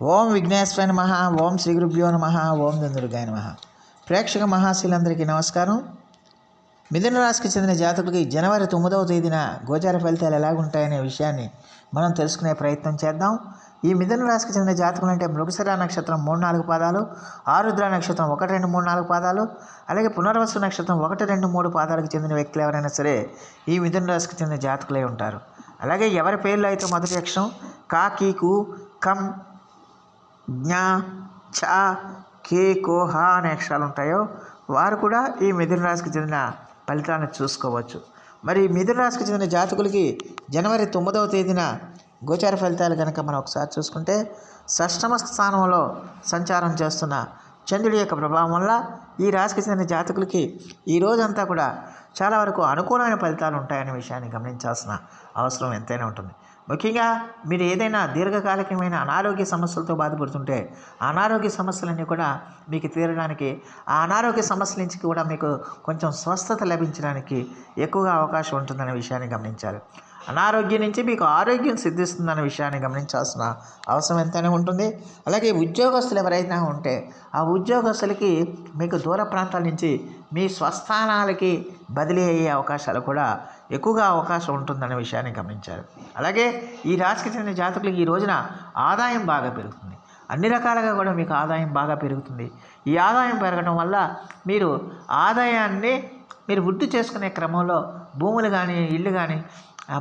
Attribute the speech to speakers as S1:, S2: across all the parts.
S1: ఓం విఘ్నేశ్వరాయ నమః. ఓం శ్రీ గురుభ్యో నమః. ఓం దుందుర్గాయ నమః. ప్రేక్షక మహాశీలందరికీ నమస్కారం. మిథున రాశికి చెందిన జాతకులకి జనవరి 9వ తేదీన గోచార ఫలితాలు ఎలాగుంటాయనే విషయాన్ని మనం తెలుసుకునే ప్రయత్నం చేద్దాం. ఈ మిథున రాశికి చెందిన జాతకులు అంటే మృగశిర నక్షత్రం 3-4 పాదాలు, ఆరుద్ర నక్షత్రం 1, 2, 3, 4 పాదాలు, అలాగే పునర్వసు నక్షత్రం 1, 2, 3 పాదాలకు చెందిన వ్యక్తులు ఎవరైనా సరే ఈ మిథున రాశికి చెందిన జాతకులే ఉంటారు. అలాగే ఎవరి పేర్లు అయితే మొదటి అక్షరం కా, కీ, కు, కం, జ్ఞ, చ, కే, కో, హ అనే అక్షరాలు ఉంటాయో వారు కూడా ఈ మిథున రాశికి చెందిన ఫలితాలను చూసుకోవచ్చు. మరి మిథున రాశికి చెందిన జాతకులకి జనవరి 9వ తేదీన గోచార ఫలితాలు కనుక మనం ఒకసారి చూసుకుంటే, షష్టమ స్థానంలో సంచారం చేస్తున్న చంద్రుడి యొక్క ప్రభావం వల్ల ఈ రాశికి చెందిన జాతకులకి ఈ రోజంతా కూడా చాలా వరకు అనుకూలమైన ఫలితాలు ఉంటాయనే విషయాన్ని గమనించాల్సిన అవసరం ఎంతైనా ఉంటుంది. ముఖ్యంగా మీరు ఏదైనా దీర్ఘకాలికమైన అనారోగ్య సమస్యలతో బాధపడుతుంటే ఆ అనారోగ్య సమస్యలన్నీ కూడా మీకు తీరడానికి, ఆ అనారోగ్య సమస్యల నుంచి కూడా మీకు కొంచెం స్వస్థత లభించడానికి ఎక్కువగా అవకాశం ఉంటుందనే విషయాన్ని గమనించాలి. అనారోగ్యం నుంచి మీకు ఆరోగ్యం సిద్ధిస్తుందనే విషయాన్ని గమనించాల్సిన అవసరం ఎంతైనా ఉంటుంది. అలాగే ఉద్యోగస్తులు ఎవరైనా ఉంటే ఆ ఉద్యోగస్తులకి మీకు దూర ప్రాంతాల నుంచి మీ స్వస్థానాలకి బదిలీ అయ్యే అవకాశాలు కూడా ఎక్కువగా అవకాశం ఉంటుందనే విషయాన్ని గమనించాలి. అలాగే ఈ రాశికి చెందిన జాతకులకి ఈ రోజున ఆదాయం బాగా పెరుగుతుంది. అన్ని రకాలుగా కూడా మీకు ఆదాయం బాగా పెరుగుతుంది. ఈ ఆదాయం పెరగడం వల్ల మీరు ఆదాయాన్ని వృద్ధి చేసుకునే క్రమంలో భూములు కానీ, ఇళ్ళు కానీ,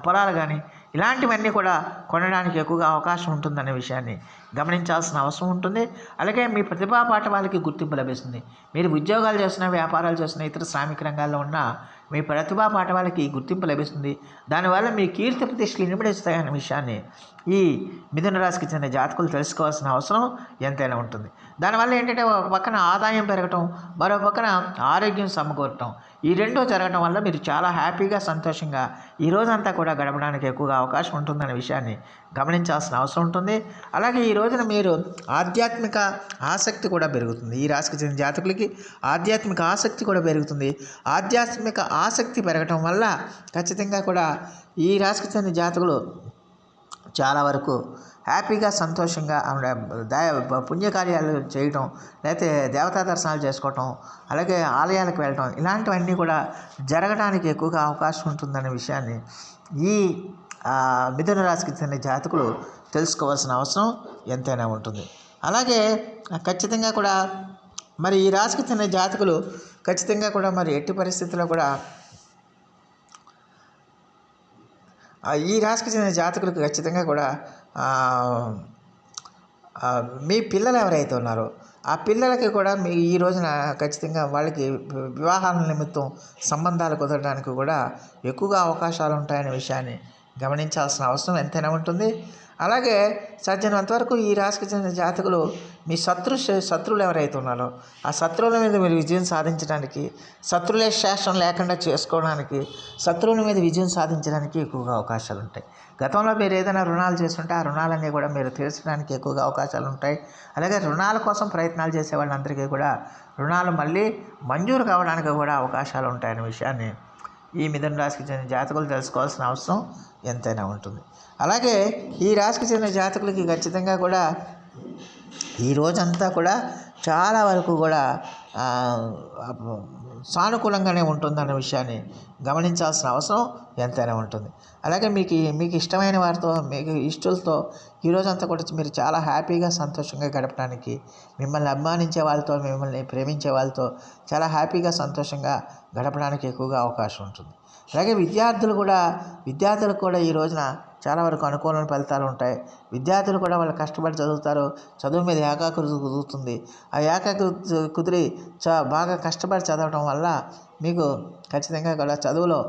S1: పొలాలు కానీ ఇలాంటివన్నీ కూడా కొనడానికి ఎక్కువగా అవకాశం ఉంటుందనే విషయాన్ని గమనించాల్సిన అవసరం ఉంటుంది. అలాగే మీ ప్రతిభా పాఠవాలకి గుర్తింపు లభిస్తుంది. మీరు ఉద్యోగాలు చేస్తున్న, వ్యాపారాలు చేస్తున్న, ఇతర శ్రామిక రంగాల్లో ఉన్న మీ ప్రతిభా పాఠవాలకి గుర్తింపు లభిస్తుంది. దానివల్ల మీ కీర్తి ప్రతిష్టలు ఇనుమడిస్తాయనే విషయాన్ని ఈ మిథున రాశికి చెందిన జాతకులు తెలుసుకోవాల్సిన అవసరం ఎంతైనా ఉంటుంది. దానివల్ల ఏంటంటే ఒక పక్కన ఆదాయం పెరగటం, మరో పక్కన ఆరోగ్యం సమకూరటం, ఈ రెండూ జరగడం వల్ల మీరు చాలా హ్యాపీగా, సంతోషంగా ఈ రోజంతా కూడా గడపడానికి ఎక్కువగా అవకాశం ఉంటుందనే విషయాన్ని గమనించాల్సిన అవసరం ఉంటుంది. అలాగే ఈ రోజున మీరు ఆధ్యాత్మిక ఆసక్తి కూడా పెరుగుతుంది. ఈ రాశికి చెందిన జాతకులకి ఆధ్యాత్మిక ఆసక్తి కూడా పెరుగుతుంది. ఆధ్యాత్మిక ఆసక్తి పెరగటం వల్ల ఖచ్చితంగా కూడా ఈ రాశికి చెందిన జాతకులు చాలా వరకు హ్యాపీగా, సంతోషంగా పుణ్యకార్యాలు చేయటం, లేకపోతే దేవతా దర్శనాలు చేసుకోవటం, అలాగే ఆలయాలకు వెళ్ళటం, ఇలాంటివన్నీ కూడా జరగడానికి ఎక్కువగా అవకాశం ఉంటుందనే విషయాన్ని ఈ మిథున రాశికి చెందిన జాతకులు తెలుసుకోవాల్సిన అవసరం ఎంతైనా ఉంటుంది. అలాగే ఖచ్చితంగా కూడా మరి ఈ రాశికి చెందిన జాతకులు ఖచ్చితంగా కూడా మరి ఎట్టి పరిస్థితుల్లో కూడా ఈ రాశికి చెందిన జాతకులకు ఖచ్చితంగా కూడా మీ పిల్లలు ఎవరైతే ఉన్నారో ఆ పిల్లలకి కూడా మీ ఈ రోజున ఖచ్చితంగా వాళ్ళకి వివాహాల నిమిత్తం సంబంధాలు కుదరడానికి కూడా ఎక్కువగా అవకాశాలు ఉంటాయనే విషయాన్ని గమనించాల్సిన అవసరం ఎంతైనా ఉంటుంది. అలాగే సాధ్యమైనంత వరకు ఈ రాశికి చెందిన జాతకులు మీ శత్రువులు ఎవరైతే ఉన్నారో ఆ శత్రువుల మీద మీరు విజయం సాధించడానికి, శత్రువులే శాసనం లేకుండా చేసుకోవడానికి, శత్రువుల మీద విజయం సాధించడానికి ఎక్కువగా అవకాశాలు ఉంటాయి. గతంలో మీరు ఏదైనా రుణాలు చేస్తుంటే ఆ రుణాలన్నీ కూడా మీరు తీర్చడానికి ఎక్కువగా అవకాశాలు ఉంటాయి. అలాగే రుణాల కోసం ప్రయత్నాలు చేసే వాళ్ళందరికీ కూడా రుణాలు మళ్ళీ మంజూరు కావడానికి కూడా అవకాశాలు ఉంటాయనే విషయాన్ని ఈ మిథున రాశికి చెందిన జాతకులు తెలుసుకోవాల్సిన అవసరం ఎంతైనా ఉంటుంది. అలాగే ఈ రాశికి చెందిన జాతకులకి ఖచ్చితంగా కూడా ఈ రోజంతా కూడా చాలా వరకు కూడా సానుకూలంగానే ఉంటుందన్న విషయాన్ని గమనించాల్సిన అవసరం ఎంతైనా ఉంటుంది. అలాగే మీకు ఇష్టమైన వారితో, మీకు ఇష్టలతో ఈ రోజంతా కూడా మీరు చాలా హ్యాపీగా, సంతోషంగా గడపడానికి, మిమ్మల్ని అభిమానించే వాళ్ళతో, మిమ్మల్ని ప్రేమించే వాళ్ళతో చాలా హ్యాపీగా, సంతోషంగా గడపడానికి ఎక్కువగా అవకాశం ఉంటుంది. అలాగే విద్యార్థులకు కూడా ఈ రోజున చాలా వరకు అనుకూలమైన ఫలితాలు ఉంటాయి. విద్యార్థులు కూడా వాళ్ళు కష్టపడి చదువుతారు. చదువు మీద ఏకాగ్రత కుదురుతుంది. ఆ ఏకాగ్రత కుదిరి బాగా కష్టపడి చదవడం వల్ల మీకు ఖచ్చితంగా కూడా చదువులో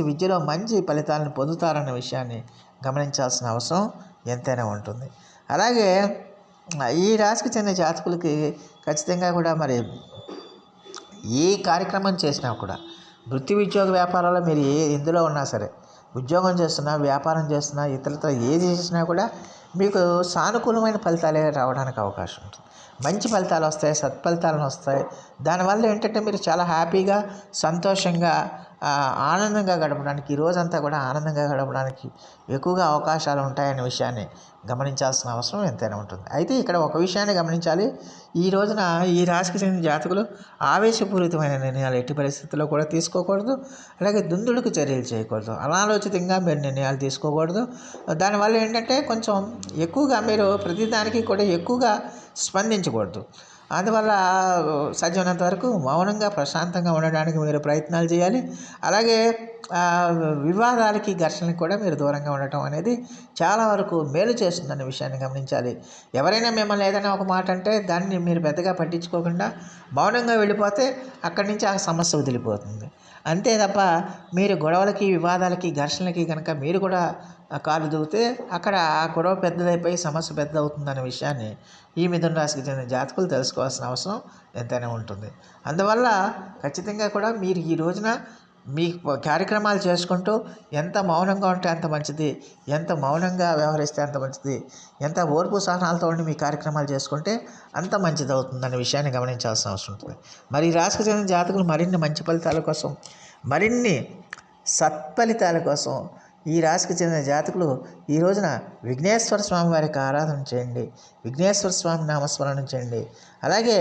S1: విద్యలో మంచి ఫలితాలను పొందుతారన్న విషయాన్ని గమనించాల్సిన అవసరం ఎంతైనా ఉంటుంది. అలాగే ఈ రాశికి చెందిన జాతకులకి ఖచ్చితంగా కూడా మరి ఏ కార్యక్రమం చేసినా కూడా వృత్తి, ఉద్యోగ, వ్యాపారాల్లో మీరు ఎందులో ఉన్నా సరే, ఉద్యోగం చేస్తున్నా, వ్యాపారం చేస్తున్నా, ఇతరత్ర ఏది చేసినా కూడా మీకు సానుకూలమైన ఫలితాలే రావడానికి అవకాశం ఉంటుంది. మంచి ఫలితాలు వస్తాయి, సత్ఫలితాలను వస్తాయి. దానివల్ల ఏంటంటే మీరు చాలా హ్యాపీగా, సంతోషంగా ఆనందంగా గడపడానికి, ఈ రోజంతా కూడా ఆనందంగా గడపడానికి ఎక్కువగా అవకాశాలు ఉంటాయనే విషయాన్ని గమనించాల్సిన అవసరం ఎంతైనా ఉంటుంది. అయితే ఇక్కడ ఒక విషయాన్ని గమనించాలి. ఈ రోజున ఈ రాశికి చెందిన జాతకులు ఆవేశపూరితమైన నిర్ణయాలు ఎట్టి పరిస్థితుల్లో కూడా తీసుకోకూడదు. అలాగే దుందుడుకు చర్యలు చేయకూడదు. అనాలోచితంగా మీరు నిర్ణయాలు తీసుకోకూడదు. దానివల్ల ఏంటంటే కొంచెం ఎక్కువగా మీరు ప్రతిదానికి కూడా ఎక్కువగా స్పందించకూడదు. అందువల్ల సాధ్యమైనంత వరకు మౌనంగా ప్రశాంతంగా ఉండడానికి మీరు ప్రయత్నాలు చేయాలి. అలాగే వివాదాలకి ఘర్షణకి కూడా మీరు దూరంగా ఉండటం అనేది చాలా వరకు మేలు చేస్తుందనే విషయాన్ని గమనించాలి. ఎవరైనా మిమ్మల్ని ఏదైనా ఒక మాట అంటే దాన్ని మీరు పెద్దగా పట్టించుకోకుండా మౌనంగా వెళ్ళిపోతే అక్కడి నుంచి ఆ సమస్య వదిలిపోతుంది. అంతే తప్ప మీరు గొడవలకి, వివాదాలకి, ఘర్షణలకి కనుక మీరు కూడా కాలు దూకితే అక్కడ ఆ గొడవ పెద్దదైపోయి సమస్య పెద్ద అవుతుందనే విషయాన్ని ఈ మిథున రాశికి చెందిన జాతకులు తెలుసుకోవాల్సిన అవసరం ఎంతైనా ఉంటుంది. అందువల్ల ఖచ్చితంగా కూడా మీరు ఈ రోజున మీ కార్యక్రమాలు చేసుకుంటూ ఎంత మౌనంగా ఉంటే అంత మంచిది, ఎంత మౌనంగా వ్యవహరిస్తే అంత మంచిది, ఎంత ఓర్పు సహనాలతో ఉండి మీ కార్యక్రమాలు చేసుకుంటే అంత మంచిది అవుతుందనే విషయాన్ని గమనించాల్సిన అవసరం ఉంటుంది. మరి ఈ రాశికి చెందిన జాతకులు మరిన్ని మంచి ఫలితాల కోసం, మరిన్ని సత్ఫలితాల కోసం ఈ రాశికి చెందిన జాతకులు ఈ రోజున విఘ్నేశ్వర స్వామి వారికి ఆరాధన చేయండి. విఘ్నేశ్వర స్వామి నామస్మరణ చేయండి. అలాగే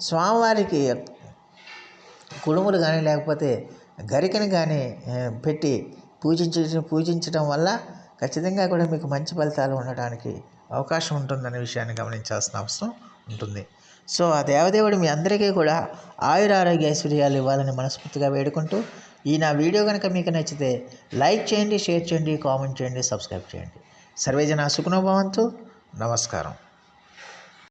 S1: స్వామివారికి కుడుములు కానీ లేకపోతే గరికని కానీ పెట్టి పూజించడం వల్ల ఖచ్చితంగా కూడా మీకు మంచి ఫలితాలు ఉండడానికి అవకాశం ఉంటుందనే విషయాన్ని గమనించాల్సిన అవసరం ఉంటుంది. సో ఆ దేవదేవుడు మీ అందరికీ కూడా ఆయురారోగ్య ఐశ్వర్యాలు ఇవ్వాలని మనస్ఫూర్తిగా వేడుకుంటూ ఈ నా వీడియో కనుక మీకు నచ్చితే లైక్ చేయండి, షేర్ చేయండి, కామెంట్ చేయండి, సబ్స్క్రైబ్ చేయండి. సర్వేజన సుఖనో భవంతు. నమస్కారం.